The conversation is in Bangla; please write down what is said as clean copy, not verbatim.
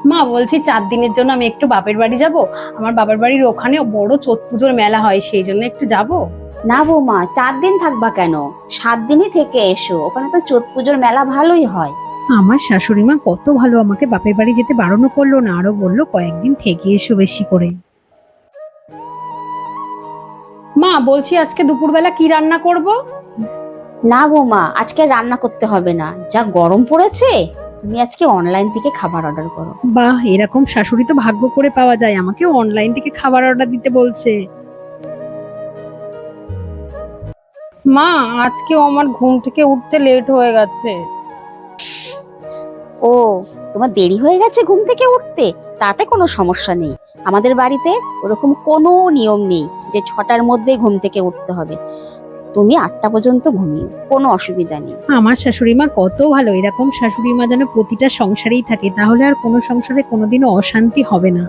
মা বলছি 4 দিনের জন্য আমি একটু বাপের বাড়ি যাব। আমার বাবার বাড়ির ওখানে বড় চোট পুজোর মেলা হয়, সেই জন্য একটু যাব। না বৌমা, 4 দিন থাকবা কেন? 7 দিনই থেকে এসো, ওখানে তো চোৎ পুজোর মেলা ভালোই হয়। আমার শাশুড়ি মা কত ভালো, আমাকে বাপের বাড়ি যেতে বারণও করলো না, আরো বললো কয়েকদিন থেকে এসো বেশি করে। মা বলছি আজকে দুপুরবেলা কি রান্না করব? না বৌমা, আজকে রান্না করতে হবে না, যা গরম পড়েছে। তুমি আজকে অনলাইন থেকে খাবার অর্ডার করো। বাহ, এরকম শাশুড়ি তো ভাগ্য করে পাওয়া যায়, আমাকে অনলাইন থেকে খাবার অর্ডার দিতে বলছে। মা আজকেও আমার ঘুম থেকে উঠতে লেট হয়ে গেছে। ও, তোমার দেরি হয়ে গেছে ঘুম থেকে উঠতে? তাতে কোনো সমস্যা নেই। আমাদের বাড়িতে ওরকম কোনো নিয়ম নেই যে 6টার মধ্যে ঘুম থেকে উঠতে হবে। তুমি 8টা পর্যন্ত ঘুমিও, কোনো অসুবিধা নেই। আমার শাশুড়ি মা কত ভালো, এরকম শাশুড়ি মা যেন প্রতিটা সংসারেই থাকে, তাহলে আর কোনো সংসারে কোনোদিনও অশান্তি হবে না।